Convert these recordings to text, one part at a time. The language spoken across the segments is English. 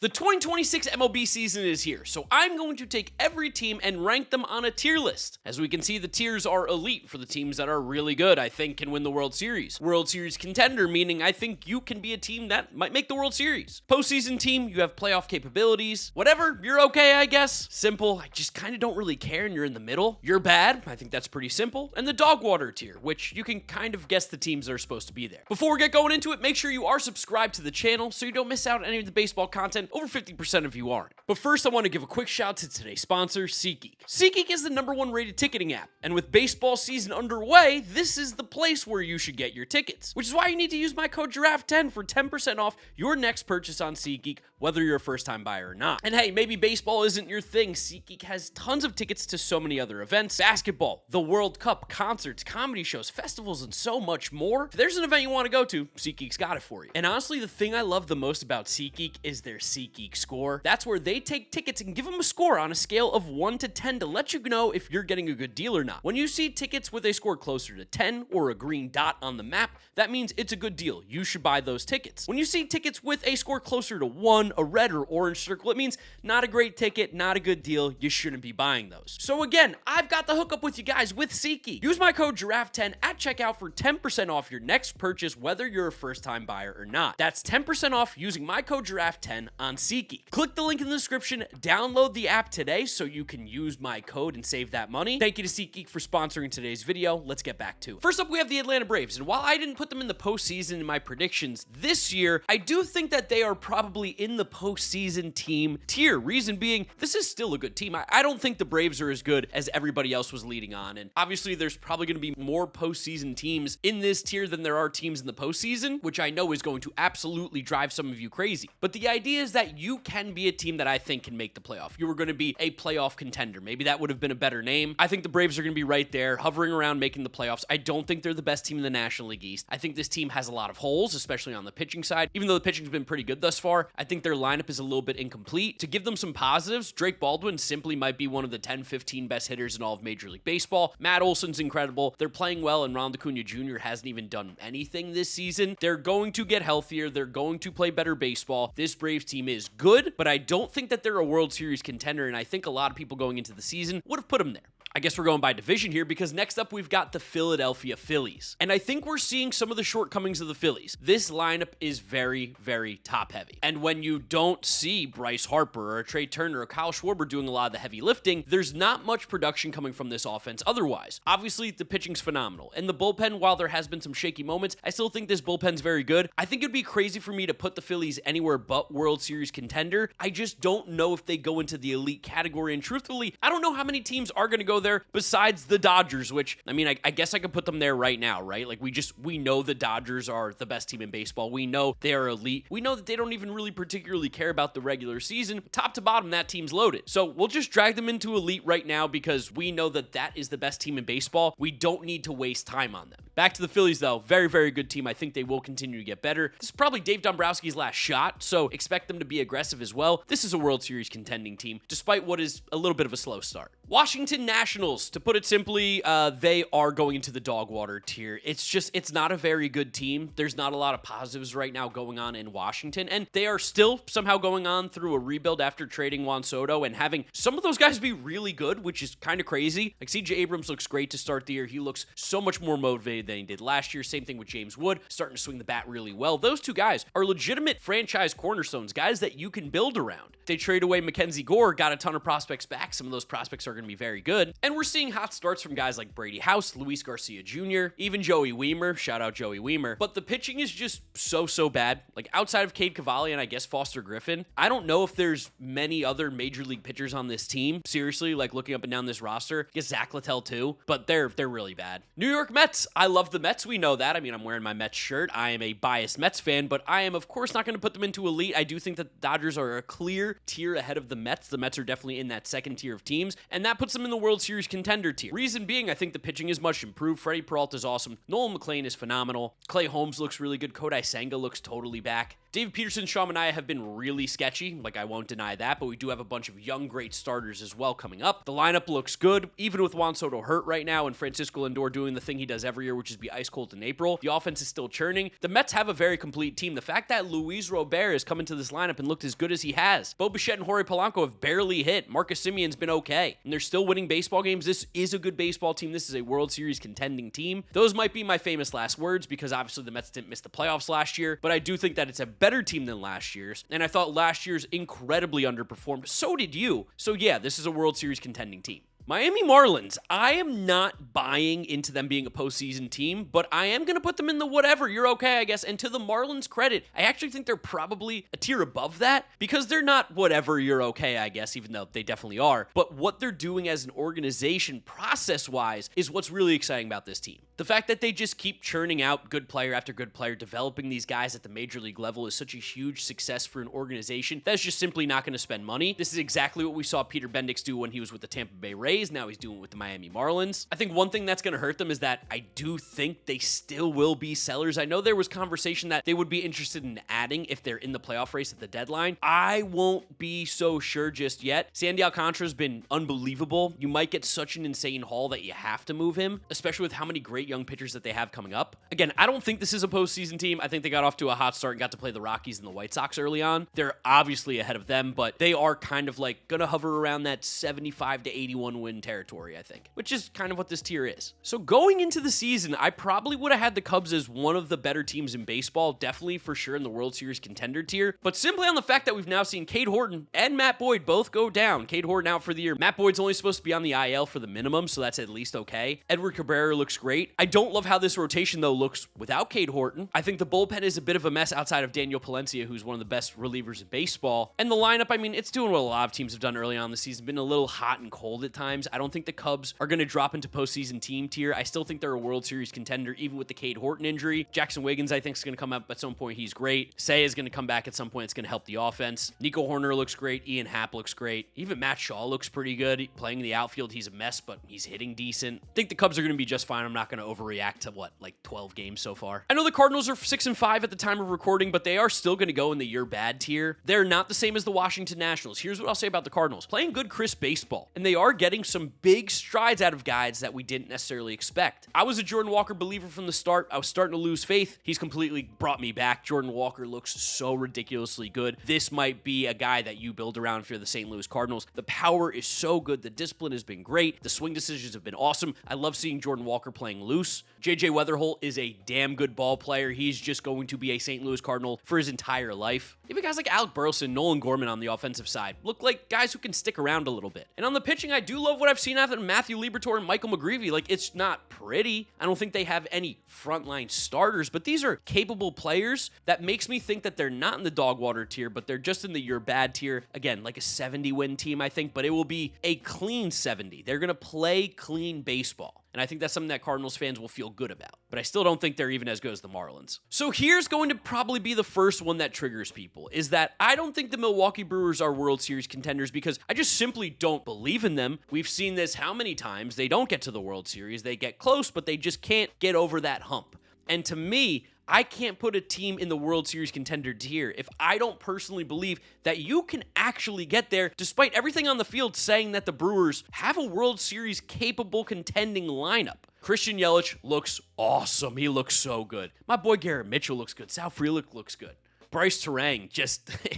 The 2026 MLB season is here, so I'm going to take every team and rank them on a tier list. As we can see, the tiers are elite for the teams that are really good, I think can win the World Series. World Series contender, meaning I think you can be a team that might make the World Series. Postseason team, you have playoff capabilities. Whatever, you're okay, I guess. Simple, I just kind of don't really care and you're in the middle. You're bad, I think that's pretty simple. And the dog water tier, which you can kind of guess the teams that are supposed to be there. Before we get going into it, make sure you are subscribed to the channel so you don't miss out on any of the baseball content. Over 50% of you aren't. But first, I want to give a quick shout out to today's sponsor, SeatGeek. SeatGeek is the #1 rated ticketing app, and with baseball season underway, this is the place where you should get your tickets, which is why you need to use my code GiraffeNeckMarc for 10% off your next purchase on SeatGeek, whether you're a first-time buyer or not. And hey, maybe baseball isn't your thing. SeatGeek has tons of tickets to so many other events: basketball, the World Cup, concerts, comedy shows, festivals, and so much more. If there's an event you want to go to, SeatGeek's got it for you. And honestly, the thing I love the most about SeatGeek is their SeatGeek score. That's where they take tickets and give them a score on a scale of 1 to 10 to let you know if you're getting a good deal or not. When you see tickets with a score closer to 10 or a green dot on the map, that means it's a good deal. You should buy those tickets. When you see tickets with a score closer to 1, a red or orange circle, it means not a great ticket, not a good deal. You shouldn't be buying those. So again, I've got the hookup with you guys with SeatGeek. Use my code GiraffeNeckMarc at checkout for 10% off your next purchase, whether you're a first-time buyer or not. That's 10% off using my code GiraffeNeckMarc on SeatGeek. Click the link in the description, download the app today so you can use my code and save that money. Thank you to SeatGeek for sponsoring today's video. Let's get back to it. First up, we have the Atlanta Braves, and while I didn't put them in the postseason in my predictions this year, I do think that they are probably in the postseason team tier. Reason being, this is still a good team. I don't think the Braves are as good as everybody else was leading on, and obviously there's probably going to be more postseason teams in this tier than there are teams in the postseason, which I know is going to absolutely drive some of you crazy. But the idea is that you can be a team that I think can make the playoff. You were going to be a playoff contender. Maybe that would have been a better name. I think the Braves are going to be right there, hovering around making the playoffs. I don't think they're the best team in the National League East. I think this team has a lot of holes, especially on the pitching side. Even though the pitching's been pretty good thus far, I think their lineup is a little bit incomplete. To give them some positives, Drake Baldwin simply might be one of the 10-15 best hitters in all of Major League Baseball. Matt Olson's incredible. They're playing well, and Ronald Acuna Jr. hasn't even done anything this season. They're going to get healthier. They're going to play better baseball. This Braves team is good, but I don't think that they're a World Series contender, and I think a lot of people going into the season would have put them there. I guess we're going by division here because next up we've got the Philadelphia Phillies. And I think we're seeing some of the shortcomings of the Phillies. This lineup is very, very top heavy. And when you don't see Bryce Harper or Trey Turner or Kyle Schwarber doing a lot of the heavy lifting, there's not much production coming from this offense otherwise. Obviously, the pitching's phenomenal. And the bullpen, while there has been some shaky moments, I still think this bullpen's very good. I think it'd be crazy for me to put the Phillies anywhere but World Series contender. I just don't know if they go into the elite category. And truthfully, I don't know how many teams are going to go there besides the Dodgers, which, I mean, I guess I could put them there right now, right? Like, we know the Dodgers are the best team in baseball. We know they are elite. We know that they don't even really particularly care about the regular season. Top to bottom, that team's loaded. So we'll just drag them into elite right now because we know that that is the best team in baseball. We don't need to waste time on them. Back to the Phillies, though. Very, very good team. I think they will continue to get better. This is probably Dave Dombrowski's last shot, so expect them to be aggressive as well. This is a World Series contending team, despite what is a little bit of a slow start. Washington Nationals, to put it simply, they are going into the dog water tier. It's not a very good team. There's not a lot of positives right now going on in Washington, and they are still somehow going on through a rebuild after trading Juan Soto and having some of those guys be really good, which is kind of crazy. Like, CJ Abrams looks great to start the year. He looks so much more motivated than he did last year. Same thing with James Wood, starting to swing the bat really well. Those two guys are legitimate franchise cornerstones, guys that you can build around. They trade away Mackenzie Gore, got a ton of prospects back. Some of those prospects are going to be very good. And we're seeing hot starts from guys like Brady House, Luis Garcia Jr., even Joey Wiemer. Shout out Joey Wiemer. But the pitching is just so bad. Like, outside of Cade Cavalli and I guess Foster Griffin, I don't know if there's many other major league pitchers on this team. Seriously, like, looking up and down this roster. I guess Zach Littell too, but they're really bad. New York Mets. I love the Mets. We know that. I mean, I'm wearing my Mets shirt. I am a biased Mets fan, but I am, of course, not going to put them into elite. I do think that the Dodgers are a clear tier ahead of the Mets. The Mets are definitely in that second tier of teams, and that puts them in the World Series contender tier. Reason being, I think the pitching is much improved. Freddie Peralta is awesome. Nolan McClain is phenomenal. Clay Holmes looks really good. Kodai Senga looks totally back. David Peterson, Sean Manaea have been really sketchy, like I won't deny that, but we do have a bunch of young, great starters as well coming up. The lineup looks good, even with Juan Soto hurt right now and Francisco Lindor doing the thing he does every year, which is be ice cold in April. The offense is still churning. The Mets have a very complete team. The fact that Luis Robert has come into this lineup and looked as good as he has. Bo Bichette and Jorge Polanco have barely hit. Marcus Simeon's been okay, and they're still winning baseball games. This is a good baseball team. This is a World Series contending team. Those might be my famous last words because obviously the Mets didn't miss the playoffs last year, but I do think that it's a better team than last year's, and I thought last year's incredibly underperformed. So did you. So yeah, this is a World Series contending team. Miami Marlins, I am not buying into them being a postseason team, but I am going to put them in the whatever, you're okay, I guess. And to the Marlins' credit, I actually think they're probably a tier above that because they're not whatever, you're okay, I guess, even though they definitely are. But what they're doing as an organization, process-wise, is what's really exciting about this team. The fact that they just keep churning out good player after good player, developing these guys at the major league level is such a huge success for an organization that's just simply not going to spend money. This is exactly what we saw Peter Bendix do when he was with the Tampa Bay Rays. Now he's doing it with the Miami Marlins. I think one thing that's going to hurt them is that I do think they still will be sellers. I know there was conversation that they would be interested in adding if they're in the playoff race at the deadline. I won't be so sure just yet. Sandy Alcantara's been unbelievable. You might get such an insane haul that you have to move him, especially with how many great young pitchers that they have coming up. Again, I don't think this is a postseason team. I think they got off to a hot start and got to play the Rockies and the White Sox early on. They're obviously ahead of them, but they are kind of like going to hover around that 75 to 81 win territory, I think, which is kind of what this tier is. So going into the season, I probably would have had the Cubs as one of the better teams in baseball, definitely for sure in the World Series contender tier, but simply on the fact that we've now seen Cade Horton and Matt Boyd both go down. Cade Horton out for the year. Matt Boyd's only supposed to be on the IL for the minimum, so that's at least okay. Edward Cabrera looks great. I don't love how this rotation, though, looks without Cade Horton. I think the bullpen is a bit of a mess outside of Daniel Palencia, who's one of the best relievers in baseball. And the lineup, I mean, it's doing what a lot of teams have done early on in the season, been a little hot and cold at times. I don't think the Cubs are going to drop into postseason team tier. I still think they're a World Series contender, even with the Cade Horton injury. Jackson Wiggins, I think, is going to come up at some point. He's great. Say is going to come back at some point. It's going to help the offense. Nico Horner looks great. Ian Happ looks great. Even Matt Shaw looks pretty good. Playing in the outfield, he's a mess, but he's hitting decent. I think the Cubs are going to be just fine. I'm not going to overreact to like 12 games so far. I know the Cardinals are 6-5 at the time of recording, but they are still going to go in the you're bad tier. They're not the same as the Washington Nationals. Here's what I'll say about the Cardinals. Playing good, crisp baseball, and they are getting some big strides out of guys that we didn't necessarily expect. I was a Jordan Walker believer from the start. I was starting to lose faith. He's completely brought me back. Jordan Walker looks so ridiculously good. This might be a guy that you build around if you're the St. Louis Cardinals. The power is so good. The discipline has been great. The swing decisions have been awesome. I love seeing Jordan Walker playing loose. JJ Weatherholt is a damn good ball player. He's just going to be a St. Louis Cardinal for his entire life. Even guys like Alec Burleson, Nolan Gorman on the offensive side look like guys who can stick around a little bit. And on the pitching, I do love what I've seen out of Matthew Liberatore and Michael McGreevy. Like, it's not pretty. I don't think they have any frontline starters, but these are capable players that makes me think that they're not in the dog water tier, but they're just in the you're bad tier. Again, like a 70-win team, I think, but it will be a clean 70. They're going to play clean baseball. And I think that's something that Cardinals fans will feel good about. But I still don't think they're even as good as the Marlins. So here's going to probably be the first one that triggers people, is that I don't think the Milwaukee Brewers are World Series contenders because I just simply don't believe in them. We've seen this how many times? They don't get to the World Series. They get close, but they just can't get over that hump. And to me, I can't put a team in the World Series contender tier if I don't personally believe that you can actually get there, despite everything on the field saying that the Brewers have a World Series capable contending lineup. Christian Yelich looks awesome. He looks so good. My boy Garrett Mitchell looks good. Sal Frelick looks good. Bryce Terang,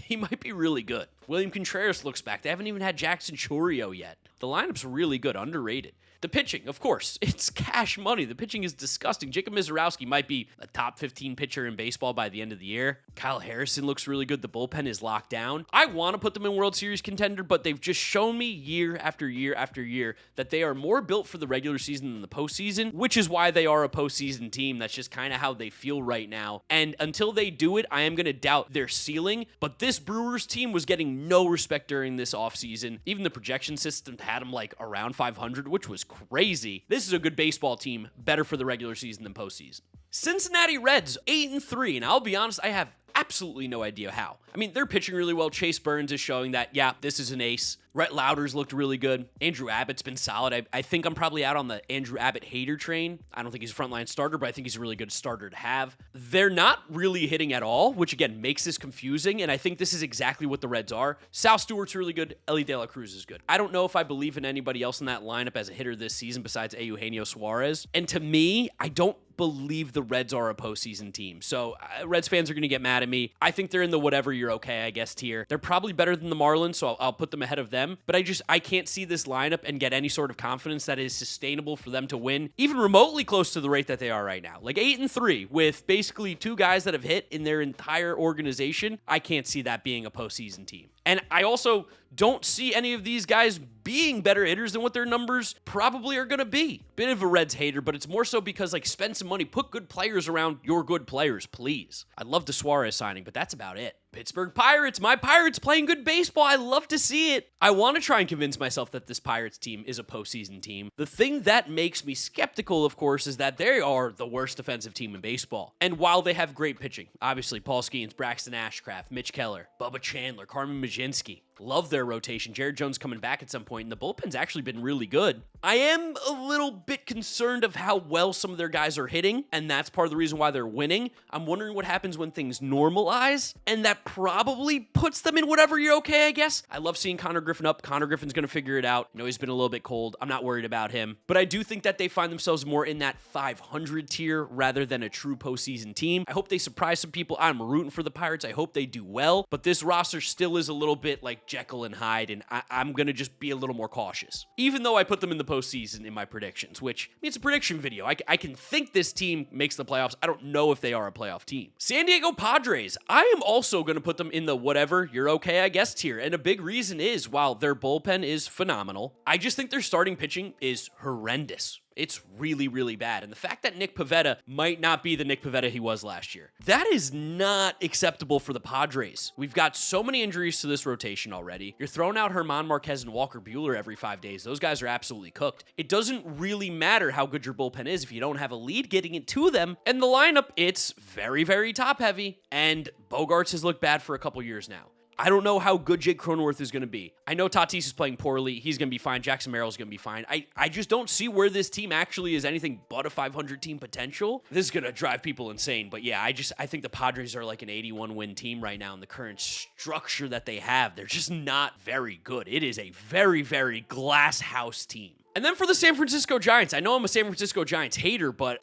he might be really good. William Contreras looks back. They haven't even had Jackson Chourio yet. The lineup's really good, underrated. The pitching, of course, it's cash money. The pitching is disgusting. Jacob Mizorowski might be a top 15 pitcher in baseball by the end of the year. Kyle Harrison looks really good. The bullpen is locked down. I want to put them in World Series contender, but they've just shown me year after year after year that they are more built for the regular season than the postseason, which is why they are a postseason team. That's just kind of how they feel right now. And until they do it, I am going to doubt their ceiling. But this Brewers team was getting no respect during this offseason. Even the projection system had them like around 500, which was crazy. This is a good baseball team, better for the regular season than postseason. Cincinnati Reds, 8-3, and I'll be honest, I have absolutely no idea how. I mean, they're pitching really well. Chase Burns is showing that, yeah, this is an ace. Rhett Lauder's looked really good. Andrew Abbott's been solid. I think I'm probably out on the Andrew Abbott hater train. I don't think he's a frontline starter, but I think he's a really good starter to have. They're not really hitting at all, which again makes this confusing, and I think this is exactly what the Reds are. Sal Stewart's really good. Ellie De La Cruz is good. I don't know if I believe in anybody else in that lineup as a hitter this season besides Eugenio Suarez. And to me, I don't believe the Reds are a postseason team. So Reds fans are going to get mad at me. I think they're in the whatever you're okay, I guess, tier. They're probably better than the Marlins, so I'll put them ahead of them. But I can't see this lineup and get any sort of confidence that is sustainable for them to win, even remotely close to the rate that they are right now. Like 8-3 with basically two guys that have hit in their entire organization. I can't see that being a postseason team. And I also don't see any of these guys being better hitters than what their numbers probably are going to be. Bit of a Reds hater, but it's more so because, like, spend some money, put good players around your good players, please. I'd love the Suarez signing, but that's about it. Pittsburgh Pirates, my Pirates playing good baseball. I love to see it. I want to try and convince myself that this Pirates team is a postseason team. The thing that makes me skeptical, of course, is that they are the worst defensive team in baseball. And while they have great pitching, obviously Paul Skeens, Braxton Ashcraft, Mitch Keller, Bubba Chandler, Carmen Mlodzinski, love their rotation. Jared Jones coming back at some point, and the bullpen's actually been really good. I am a little bit concerned of how well some of their guys are hitting, and that's part of the reason why they're winning. I'm wondering what happens when things normalize, and that probably puts them in whatever you're okay, I guess. I love seeing Connor Griffin up. Connor Griffin's going to figure it out. He's been a little bit cold. I'm not worried about him, but I do think that they find themselves more in that 500 tier rather than a true postseason team. I hope they surprise some people. I'm rooting for the Pirates. I hope they do well, but this roster still is a little bit like Jekyll and Hyde, and I'm going to just be a little more cautious. Even though I put them in the postseason in my predictions, which it's a prediction video. I can think this team makes the playoffs. I don't know if they are a playoff team. San Diego Padres. I am also going to put them in the whatever, you're okay, I guess tier. And a big reason is, while their bullpen is phenomenal, I just think their starting pitching is horrendous. It's really, really bad. And the fact that Nick Pivetta might not be the Nick Pivetta he was last year, that is not acceptable for the Padres. We've got so many injuries to this rotation already. You're throwing out German Marquez and Walker Buehler every 5 days. Those guys are absolutely cooked. It doesn't really matter how good your bullpen is if you don't have a lead getting it to them. And the lineup, it's very, very top heavy. And Bogarts has looked bad for a couple years now. I don't know how good Jake Cronenworth is going to be. I know Tatis is playing poorly. He's going to be fine. Jackson Merrill's going to be fine. I just don't see where this team actually is anything but a 500 team potential. This is going to drive people insane. But yeah, I think the Padres are like an 81 win team right now in the current structure that they have. They're just not very good. It is a very, very glass house team. And then for the San Francisco Giants, I know I'm a San Francisco Giants hater, but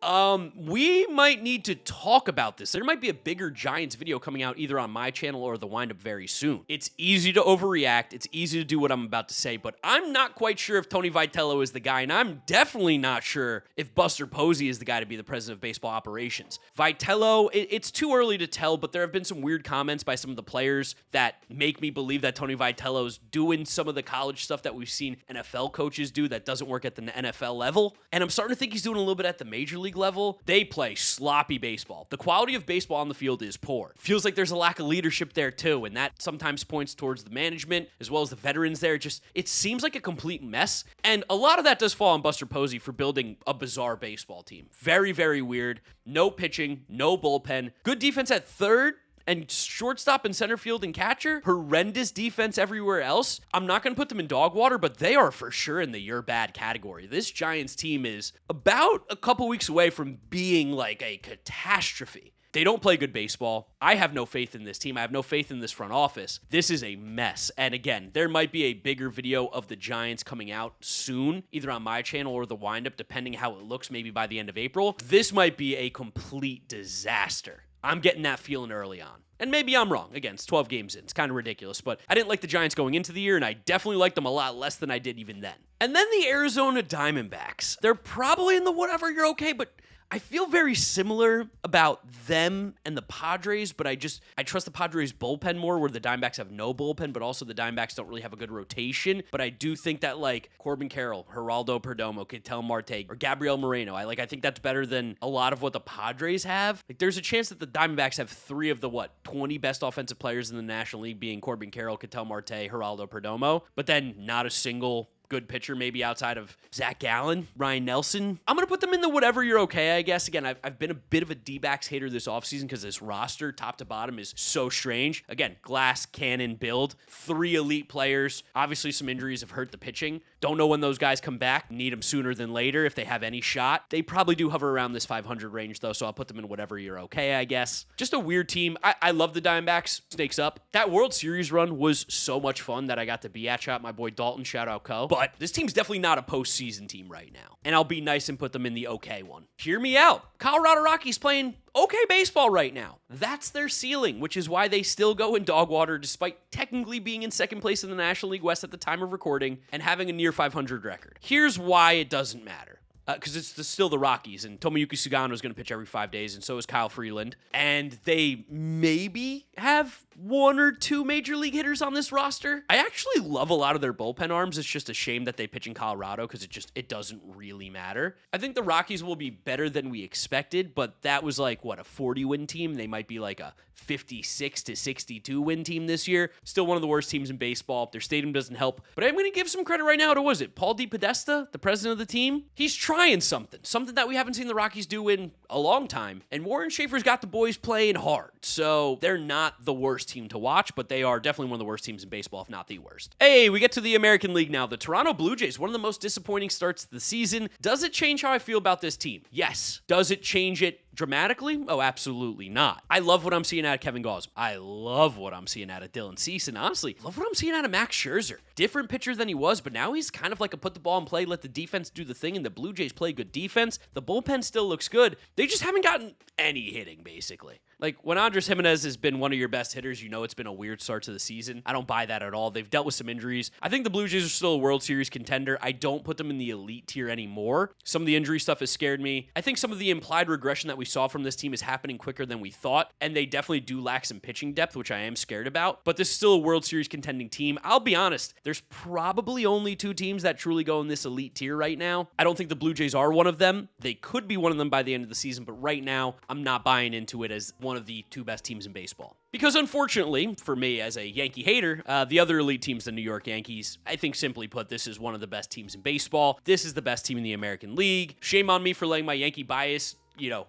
we might need to talk about this. There might be a bigger Giants video coming out either on my channel or the Windup very soon. It's easy to overreact. It's easy to do what I'm about to say, but I'm not quite sure if Tony Vitello is the guy, and I'm definitely not sure if Buster Posey is the guy to be the president of baseball operations. Vitello, it's too early to tell, but there have been some weird comments by some of the players that make me believe that Tony Vitello's doing some of the college stuff that we've seen NFL coaches do that doesn't work at the NFL level. And I'm starting to think he's doing a little bit at the major league level. They play sloppy baseball. The quality of baseball on the field is poor. Feels like there's a lack of leadership there too, and that sometimes points towards the management as well as the veterans there. It seems like a complete mess. And a lot of that does fall on Buster Posey for building a bizarre baseball team. Very, very weird. No pitching, no bullpen. Good defense at third, and shortstop and center field and catcher, horrendous defense everywhere else. I'm not going to put them in dog water, but they are for sure in the you're bad category. This Giants team is about a couple weeks away from being like a catastrophe. They don't play good baseball. I have no faith in this team. I have no faith in this front office. This is a mess. And again, there might be a bigger video of the Giants coming out soon, either on my channel or the Windup, depending how it looks, maybe by the end of April. This might be a complete disaster. I'm getting that feeling early on. And maybe I'm wrong. Again, it's 12 games in. It's kind of ridiculous, but I didn't like the Giants going into the year, and I definitely liked them a lot less than I did even then. And then the Arizona Diamondbacks. They're probably in the whatever you're okay, but I feel very similar about them and the Padres, but I trust the Padres bullpen more, where the Diamondbacks have no bullpen, but also the Diamondbacks don't really have a good rotation. But I do think that like Corbin Carroll, Geraldo Perdomo, Ketel Marte, or Gabriel Moreno, I think that's better than a lot of what the Padres have. Like there's a chance that the Diamondbacks have 3 of the 20 best offensive players in the National League, being Corbin Carroll, Ketel Marte, Geraldo Perdomo, but then not a single good pitcher, maybe outside of Zach Gallen, Ryan Nelson. I'm going to put them in the whatever you're okay, I guess. Again, I've been a bit of a D-backs hater this offseason because this roster, top to bottom, is so strange. Again, glass cannon build, 3 elite players. Obviously, some injuries have hurt the pitching. Don't know when those guys come back. Need them sooner than later if they have any shot. They probably do hover around this 500 range, though, so I'll put them in whatever you're okay, I guess. Just a weird team. I love the Diamondbacks. Snakes up. That World Series run was so much fun that I got to be at. Shout out my boy Dalton. Shout out Co. But this team's definitely not a postseason team right now. And I'll be nice and put them in the okay one. Hear me out. Colorado Rockies playing okay baseball right now. That's their ceiling, which is why they still go in dog water despite technically being in second place in the National League West at the time of recording and having a near 500 record. Here's why it doesn't matter. Because it's still the Rockies, and Tomoyuki Sugano is going to pitch every 5 days, and so is Kyle Freeland. And they maybe have 1 or 2 major league hitters on this roster. I actually love a lot of their bullpen arms. It's just a shame that they pitch in Colorado because it doesn't really matter. I think the Rockies will be better than we expected, but that was like, what, a 40-win team? They might be like a 56 to 62 win team this year. Still one of the worst teams in baseball. Their stadium doesn't help. But I'm going to give some credit right now to, what was it, Paul DePodesta, the president of the team? He's trying something that we haven't seen the Rockies do in a long time. And Warren Schaefer's got the boys playing hard. So they're not the worst team to watch, but they are definitely one of the worst teams in baseball, if not the worst. Hey, we get to the American League now. The Toronto Blue Jays, one of the most disappointing starts to the season. Does it change how I feel about this team? Yes. Does it change it dramatically? Oh, absolutely not. I love what I'm seeing out of Kevin Gausman. I love what I'm seeing out of Dylan Cease, and honestly, love what I'm seeing out of Max Scherzer. Different pitcher than he was, but now he's kind of like a put the ball in play, let the defense do the thing, and the Blue Jays play good defense. The bullpen still looks good. They just haven't gotten any hitting, basically. Like, when Andres Gimenez has been one of your best hitters, you know it's been a weird start to the season. I don't buy that at all. They've dealt with some injuries. I think the Blue Jays are still a World Series contender. I don't put them in the elite tier anymore. Some of the injury stuff has scared me. I think some of the implied regression that we saw from this team is happening quicker than we thought, and they definitely do lack some pitching depth, which I am scared about. But this is still a World Series contending team. I'll be honest, there's probably only 2 teams that truly go in this elite tier right now. I don't think the Blue Jays are one of them. They could be one of them by the end of the season, but right now, I'm not buying into it as one of the 2 best teams in baseball. Because unfortunately, for me as a Yankee hater, the other elite teams, the New York Yankees, I think simply put, this is one of the best teams in baseball. This is the best team in the American League. Shame on me for letting my Yankee bias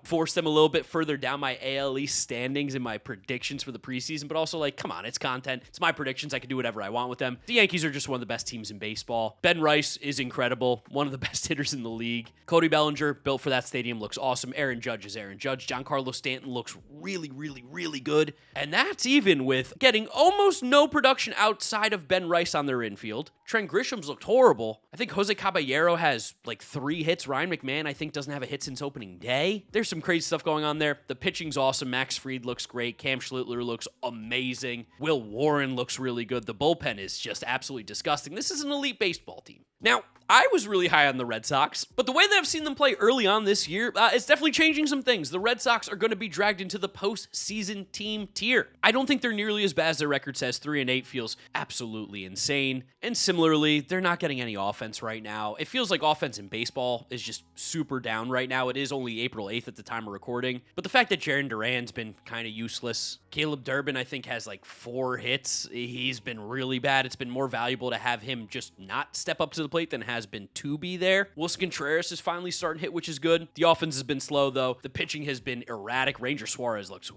force them a little bit further down my AL East standings and my predictions for the preseason, but also, like, come on, it's content. It's my predictions. I can do whatever I want with them. The Yankees are just one of the best teams in baseball. Ben Rice is incredible. One of the best hitters in the league. Cody Bellinger, built for that stadium, looks awesome. Aaron Judge is Aaron Judge. Giancarlo Stanton looks really, really, really good. And that's even with getting almost no production outside of Ben Rice on their infield. Trent Grisham's looked horrible. I think Jose Caballero has like 3 hits. Ryan McMahon, I think, doesn't have a hit since opening day. There's some crazy stuff going on there. The pitching's awesome. Max Fried looks great. Cam Schlittler looks amazing. Will Warren looks really good. The bullpen is just absolutely disgusting. This is an elite baseball team. Now, I was really high on the Red Sox, but the way that I've seen them play early on this year, it's definitely changing some things. The Red Sox are going to be dragged into the postseason team tier. I don't think they're nearly as bad as their record says. 3-8 feels absolutely insane. And similarly, they're not getting any offense right now. It feels like offense in baseball is just super down right now. It is only April 8th at the time of recording, but the fact that Jarren Duran's been kind of useless. Caleb Durbin, I think, has like 4 hits. He's been really bad. It's been more valuable to have him just not step up to the plate than has been to be there. Wilson Contreras is finally starting to hit, which is good. The offense has been slow, though. The pitching has been erratic. Ranger Suarez looks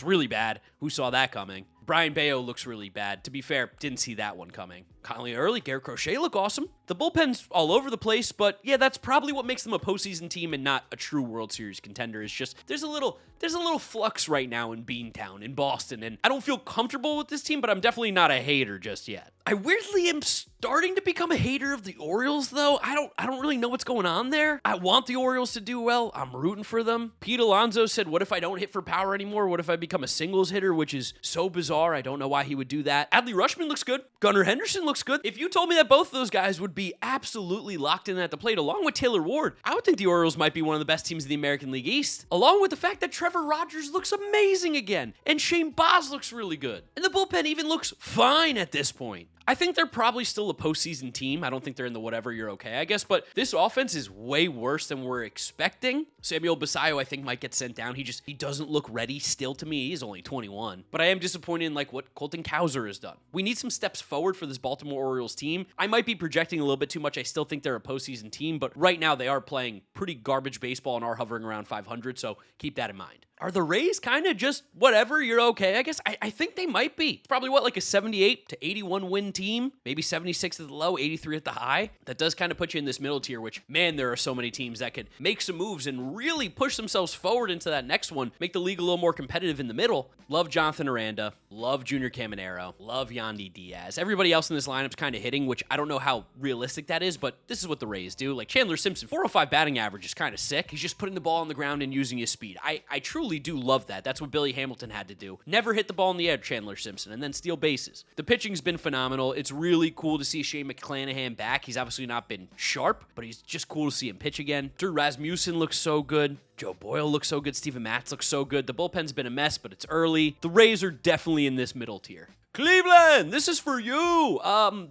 really bad. Who saw that coming? Brian Bayo looks really bad. To be fair, didn't see that one coming. Conley Early, Garrett Crochet look awesome. The bullpen's all over the place, but yeah, that's probably what makes them a postseason team and not a true World Series contender. Is just there's a little flux right now in Beantown, in Boston, and I don't feel comfortable with this team, but I'm definitely not a hater just yet. I weirdly am starting to become a hater of the Orioles, though. I don't really know what's going on there. I want the Orioles to do well. I'm rooting for them. Pete Alonso said, what if I don't hit for power anymore? What if I become a singles hitter, which is so bizarre. I don't know why he would do that. Adley Rutschman looks good. Gunnar Henderson looks good. If you told me that both of those guys would be absolutely locked in at the plate, along with Taylor Ward, I would think the Orioles might be one of the best teams in the American League East, along with the fact that Trevor Rogers looks amazing again, and Shane Baz looks really good, and the bullpen even looks fine at this point. I think they're probably still a postseason team. I don't think they're in the whatever you're okay, I guess, but this offense is way worse than we're expecting. Samuel Basayo, I think, might get sent down. He doesn't look ready still to me. He's only 21. But I am disappointed in like what Colton Cowser has done. We need some steps forward for this Baltimore Orioles team. I might be projecting a little bit too much. I still think they're a postseason team, but right now they are playing pretty garbage baseball and are hovering around 500, so keep that in mind. Are the Rays kind of just whatever, you're okay? I guess I think they might be. It's probably like a 78 to 81 win team, maybe 76 at the low, 83 at the high. That does kind of put you in this middle tier, which, man, there are so many teams that could make some moves and really push themselves forward into that next one, make the league a little more competitive in the middle. Love Jonathan Aranda, love Junior Caminero, love Yandy Diaz. Everybody else in this lineup's kind of hitting, which I don't know how realistic that is, but this is what the Rays do. Like Chandler Simpson, 405 batting average is kind of sick. He's just putting the ball on the ground and using his speed. I truly do love that. That's what Billy Hamilton had to do. Never hit the ball in the air, Chandler Simpson, and then steal bases. The pitching's been phenomenal. It's really cool to see Shane McClanahan back. He's obviously not been sharp, but he's just cool to see him pitch again. Drew Rasmussen looks so good. Joe Boyle looks so good. Steven Matz looks so good. The bullpen's been a mess, but it's early. The Rays are definitely in this middle tier. Cleveland, this is for you.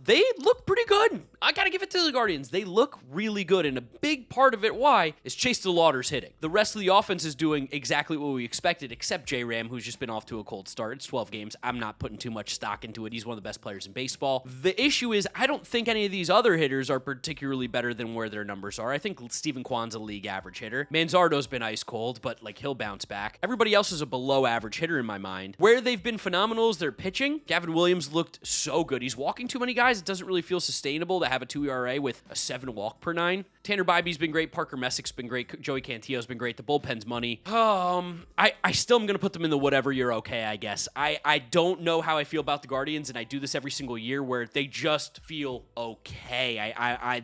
They look pretty good. I gotta give it to the Guardians. They look really good, and a big part of it, why, is Chase DeLauder's hitting. The rest of the offense is doing exactly what we expected, except J-Ram, who's just been off to a cold start. It's 12 games. I'm not putting too much stock into it. He's one of the best players in baseball. The issue is, I don't think any of these other hitters are particularly better than where their numbers are. I think Steven Kwan's a league average hitter. Manzardo's been ice cold, but like he'll bounce back. Everybody else is a below average hitter in my mind. Where they've been phenomenal is their pitching. Gavin Williams looked so good. He's walking too many guys. It doesn't really feel sustainable to have a 2 ERA with a 7 walk per 9. Tanner Bybee's been great. Parker Messick's been great. Joey Cantillo's been great. The bullpen's money. I still am going to put them in the whatever you're okay, I guess. I don't know how I feel about the Guardians, and I do this every single year where they just feel okay.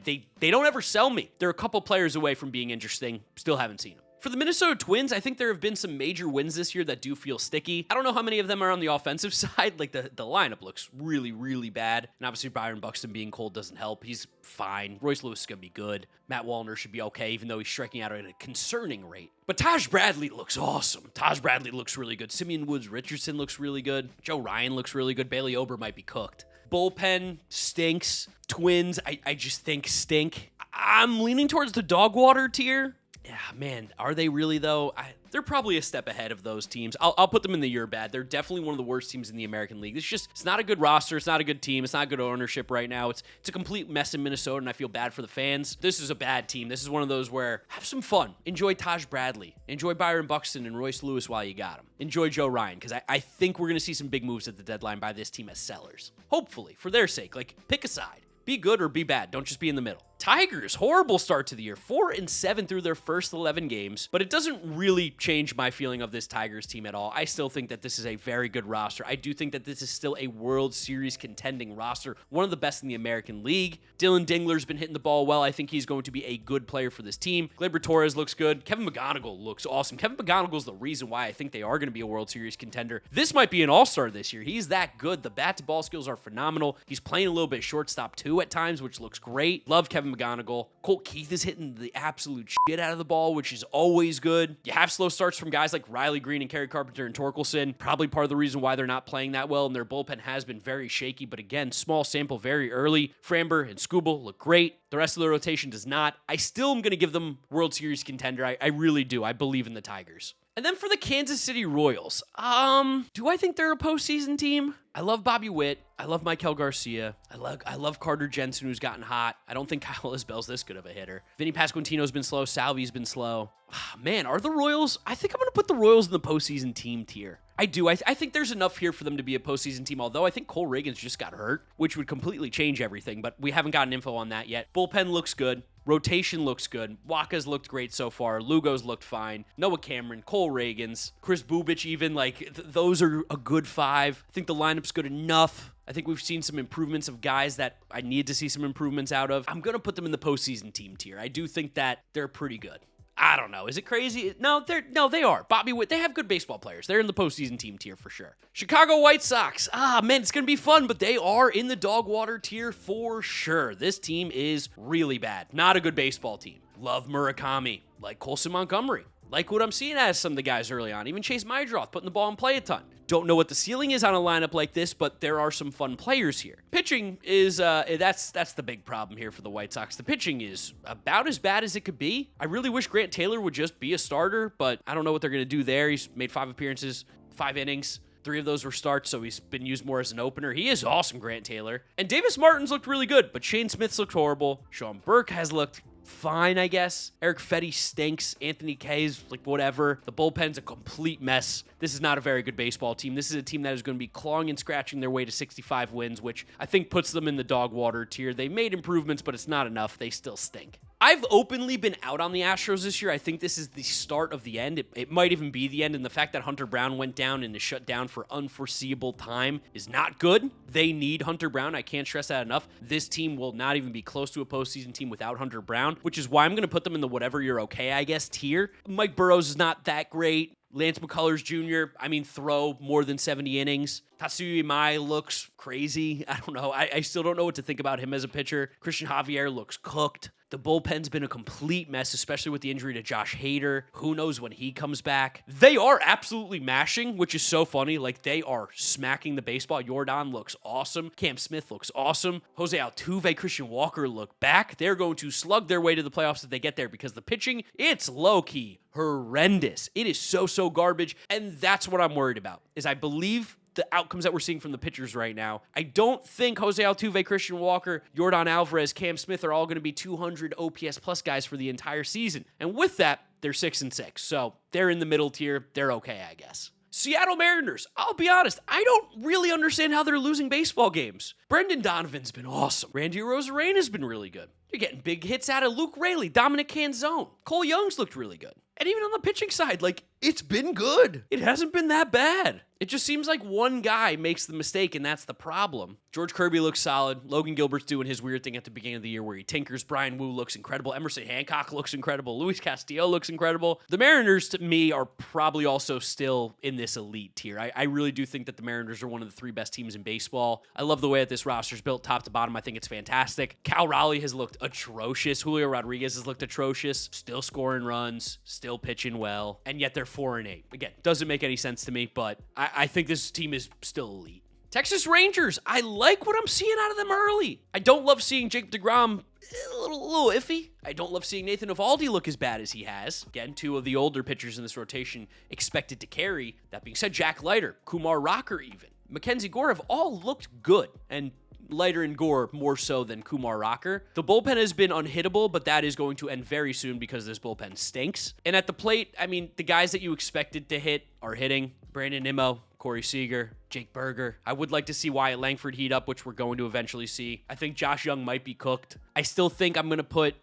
They don't ever sell me. They're a couple players away from being interesting. Still haven't seen them. For the Minnesota Twins, I think there have been some major wins this year that do feel sticky. I don't know how many of them are on the offensive side. Like, the lineup looks really, really bad. And obviously, Byron Buxton being cold doesn't help. He's fine. Royce Lewis is going to be good. Matt Wallner should be okay, even though he's striking out at a concerning rate. But Taj Bradley looks awesome. Taj Bradley looks really good. Simeon Woods-Richardson looks really good. Joe Ryan looks really good. Bailey Ober might be cooked. Bullpen stinks. Twins, I just think stink. I'm leaning towards the dog water tier. Yeah, man, are they really, though? They're probably a step ahead of those teams. I'll put them in the year bad. They're definitely one of the worst teams in the American League. It's not a good roster. It's not a good team. It's not good ownership right now. It's a complete mess in Minnesota, and I feel bad for the fans. This is a bad team. This is one of those where have some fun. Enjoy Taj Bradley. Enjoy Byron Buxton and Royce Lewis while you got them. Enjoy Joe Ryan, because I think we're going to see some big moves at the deadline by this team as sellers. Hopefully, for their sake. Like, pick a side. Be good or be bad. Don't just be in the middle. Tigers, horrible start to the year. 4-7 through their first 11 games, but it doesn't really change my feeling of this Tigers team at all. I still think that this is a very good roster. I do think that this is still a World Series contending roster, one of the best in the American League. Dylan Dingler's been hitting the ball well. I think he's going to be a good player for this team. Gleyber Torres looks good. Kevin McGonigal looks awesome. Kevin McGonigal's the reason why I think they are going to be a World Series contender. This might be an all-star this year. He's that good. The bat-to-ball skills are phenomenal. He's playing a little bit shortstop too at times, which looks great. Love Kevin McGonigal. Colt Keith is hitting the absolute shit out of the ball, which is always good. You have slow starts from guys like Riley Green and Kerry Carpenter and Torkelson. Probably part of the reason why they're not playing that well, and their bullpen has been very shaky. But again, small sample very early. Framber and Skubal look great. The rest of the rotation does not. I still am going to give them World Series contender. I really do. I believe in the Tigers. And then for the Kansas City Royals, do I think they're a postseason team? I love Bobby Witt. I love Maikel Garcia. I love Carter Jensen, who's gotten hot. I don't think Kyle Isbell's this good of a hitter. Vinny Pasquantino's been slow. Salvi's been slow. Man, are the Royals? I think I'm going to put the Royals in the postseason team tier. I do. I think there's enough here for them to be a postseason team, although I think Cole Reagans just got hurt, which would completely change everything, but we haven't gotten info on that yet. Bullpen looks good. Rotation looks good. Waka's looked great so far. Lugo's looked fine. Noah Cameron, Cole Reagans, Chris Bubich even, those are a good 5. I think the lineup's good enough. I think we've seen some improvements of guys that I need to see some improvements out of. I'm going to put them in the postseason team tier. I do think that they're pretty good. I don't know. Is it crazy? No, they are. Bobby Witt, they have good baseball players. They're in the postseason team tier for sure. Chicago White Sox. Man, it's going to be fun, but they are in the dog water tier for sure. This team is really bad. Not a good baseball team. Love Murakami. Like Colson Montgomery. Like what I'm seeing as some of the guys early on. Even Chase Mydroth putting the ball in play a ton. Don't know what the ceiling is on a lineup like this, but there are some fun players here. Pitching is, that's the big problem here for the White Sox. The pitching is about as bad as it could be. I really wish Grant Taylor would just be a starter, but I don't know what they're going to do there. He's made 5 appearances, 5 innings. 3 of those were starts, so he's been used more as an opener. He is awesome, Grant Taylor. And Davis Martin's looked really good, but Shane Smith's looked horrible. Sean Burke has looked fine, I guess. Eric Fetty stinks. Anthony Kay's like whatever. The bullpen's a complete mess. This is not a very good baseball team. This is a team that is going to be clawing and scratching their way to 65 wins, which I think puts them in the dog water tier. They made improvements, but it's not enough. They still stink. I've openly been out on the Astros this year. I think this is the start of the end. It might even be the end, and the fact that Hunter Brown went down and is shut down for unforeseeable time is not good. They need Hunter Brown. I can't stress that enough. This team will not even be close to a postseason team without Hunter Brown, which is why I'm going to put them in the whatever you're okay, I guess, tier. Mike Burrows is not that great. Lance McCullers Jr., throw more than 70 innings. Tatsuya Imai looks crazy. I don't know. I still don't know what to think about him as a pitcher. Christian Javier looks cooked. The bullpen's been a complete mess, especially with the injury to Josh Hader. Who knows when he comes back? They are absolutely mashing, which is so funny. Like, they are smacking the baseball. Yordan looks awesome. Cam Smith looks awesome. Jose Altuve, Christian Walker look back. They're going to slug their way to the playoffs if they get there because the pitching, it's low-key horrendous. It is so garbage, and that's what I'm worried about, is I believe the outcomes that we're seeing from the pitchers right now. I don't think Jose Altuve, Christian Walker, Yordan Alvarez, Cam Smith are all going to be 200 OPS plus guys for the entire season. And with that, they're 6-6. So they're in the middle tier. They're okay, I guess. Seattle Mariners, I'll be honest, I don't really understand how they're losing baseball games. Brendan Donovan's been awesome. Randy Rosarena's been really good. You're getting big hits out of Luke Raley, Dominic Canzone. Cole Young's looked really good. And even on the pitching side, it's been good. It hasn't been that bad. It just seems like one guy makes the mistake, and that's the problem. George Kirby looks solid. Logan Gilbert's doing his weird thing at the beginning of the year where he tinkers. Brian Wu looks incredible. Emerson Hancock looks incredible. Luis Castillo looks incredible. The Mariners, to me, are probably also still in this elite tier. I really do think that the Mariners are one of the 3 best teams in baseball. I love the way that this roster's built top to bottom. I think it's fantastic. Cal Raleigh has looked atrocious. Julio Rodriguez has looked atrocious. Still scoring runs. Still pitching well. And yet they're 4-8. Again, doesn't make any sense to me, but I think this team is still elite. Texas Rangers, I like what I'm seeing out of them early. I don't love seeing Jacob deGrom a little iffy. I don't love seeing Nathan Eovaldi look as bad as he has. Again, 2 of the older pitchers in this rotation expected to carry. That being said, Jack Leiter, Kumar Rocker even, Mackenzie Gore have all looked good. And Leiter and Gore more so than Kumar Rocker. The bullpen has been unhittable, but that is going to end very soon because this bullpen stinks. And at the plate, the guys that you expected to hit are hitting. Brandon Nimmo, Corey Seager, Jake Berger. I would like to see Wyatt Langford heat up, which we're going to eventually see. I think Josh Young might be cooked. I still think I'm going to put...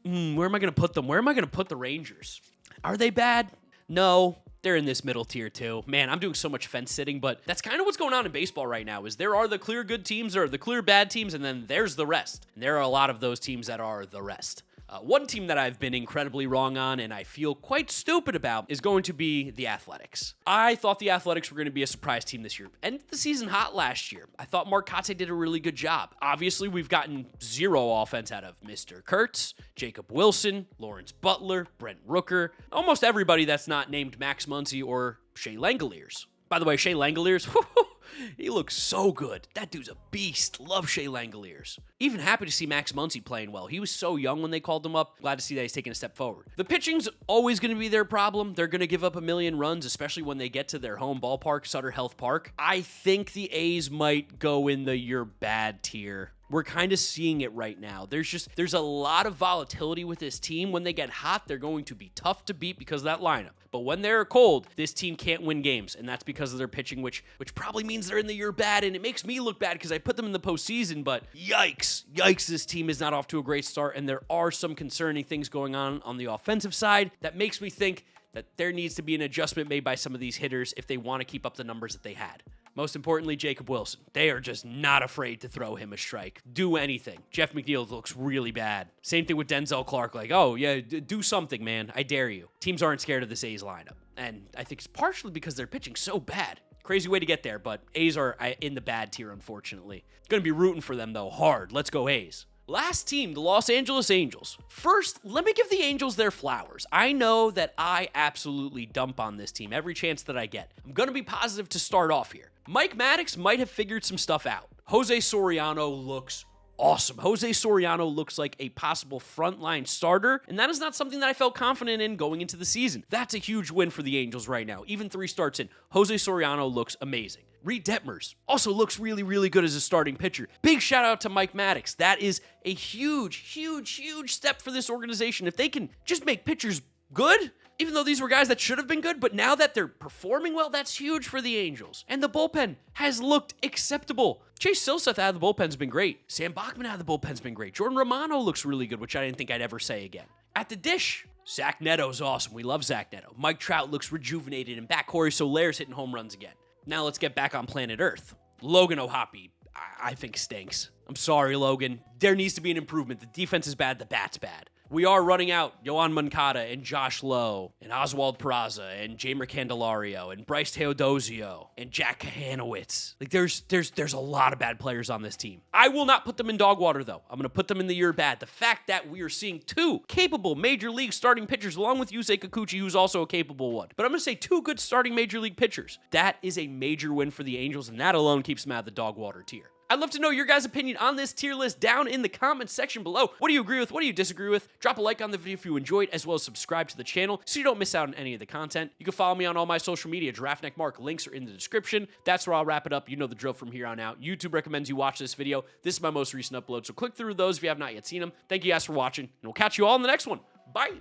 where am I going to put them? Where am I going to put the Rangers? Are they bad? No. They're in this middle tier too. Man, I'm doing so much fence sitting, but that's kind of what's going on in baseball right now is there are the clear good teams, there are the clear bad teams, and then there's the rest. And there are a lot of those teams that are the rest. One team that I've been incredibly wrong on and I feel quite stupid about is going to be the Athletics. I thought the Athletics were going to be a surprise team this year. Ended the season hot last year. I thought Mark Kotsay did a really good job. Obviously, we've gotten zero offense out of Mr. Kurtz, Jacob Wilson, Lawrence Butler, Brent Rooker, almost everybody that's not named Max Muncy or Shea Langoliers. By the way, Shea Langoliers, he looks so good. That dude's a beast. Love Shea Langoliers. Even happy to see Max Muncy playing well. He was so young when they called him up. Glad to see that he's taking a step forward. The pitching's always going to be their problem. They're going to give up a million runs, especially when they get to their home ballpark, Sutter Health Park. I think the A's might go in the you're bad tier. We're kind of seeing it right now. There's a lot of volatility with this team. When they get hot, they're going to be tough to beat because of that lineup. But when they're cold, this team can't win games, and that's because of their pitching, which probably means they're in the you're bad, and it makes me look bad because I put them in the postseason, but yikes, this team is not off to a great start, and there are some concerning things going on the offensive side that makes me think that there needs to be an adjustment made by some of these hitters if they want to keep up the numbers that they had. Most importantly, Jacob Wilson. They are just not afraid to throw him a strike. Do anything. Jeff McNeil looks really bad. Same thing with Denzel Clark. Do something, man. I dare you. Teams aren't scared of this A's lineup. And I think it's partially because they're pitching so bad. Crazy way to get there, but A's are in the bad tier, unfortunately. Gonna be rooting for them, though, hard. Let's go A's. Last team, the Los Angeles Angels. First, let me give the Angels their flowers. I know that I absolutely dump on this team every chance that I get. I'm going to be positive to start off here. Mike Maddox might have figured some stuff out. Jose Soriano looks awesome. Jose Soriano looks like a possible frontline starter, and that is not something that I felt confident in going into the season. That's a huge win for the Angels right now. Even 3 starts in, Jose Soriano looks amazing. Reed Detmers also looks really, really good as a starting pitcher. Big shout out to Mike Maddox. That is a huge, huge, huge step for this organization. If they can just make pitchers good, even though these were guys that should have been good, but now that they're performing well, that's huge for the Angels. And the bullpen has looked acceptable. Chase Silseth out of the bullpen's been great. Sam Bachman out of the bullpen's been great. Jordan Romano looks really good, which I didn't think I'd ever say again. At the dish, Zach Neto's awesome. We love Zach Neto. Mike Trout looks rejuvenated, and back Corey Soler's hitting home runs again. Now let's get back on planet Earth. Logan O'Hoppe, I think stinks. I'm sorry, Logan. There needs to be an improvement. The defense is bad. The bat's bad. We are running out Yohan Moncada and Josh Lowe and Oswald Peraza and Jamer Candelario and Bryce Teodosio and Jack Kahanowitz. Like there's a lot of bad players on this team. I will not put them in dog water though. I'm going to put them in the year bad. The fact that we are seeing 2 capable major league starting pitchers along with Yusei Kikuchi, who's also a capable one. But I'm going to say 2 good starting major league pitchers. That is a major win for the Angels, and that alone keeps them out of the dog water tier. I'd love to know your guys' opinion on this tier list down in the comments section below. What do you agree with? What do you disagree with? Drop a like on the video if you enjoyed, as well as subscribe to the channel so you don't miss out on any of the content. You can follow me on all my social media. GiraffeNeckMarc links are in the description. That's where I'll wrap it up. You know the drill from here on out. YouTube recommends you watch this video. This is my most recent upload, so click through those if you have not yet seen them. Thank you guys for watching, and we'll catch you all in the next one. Bye!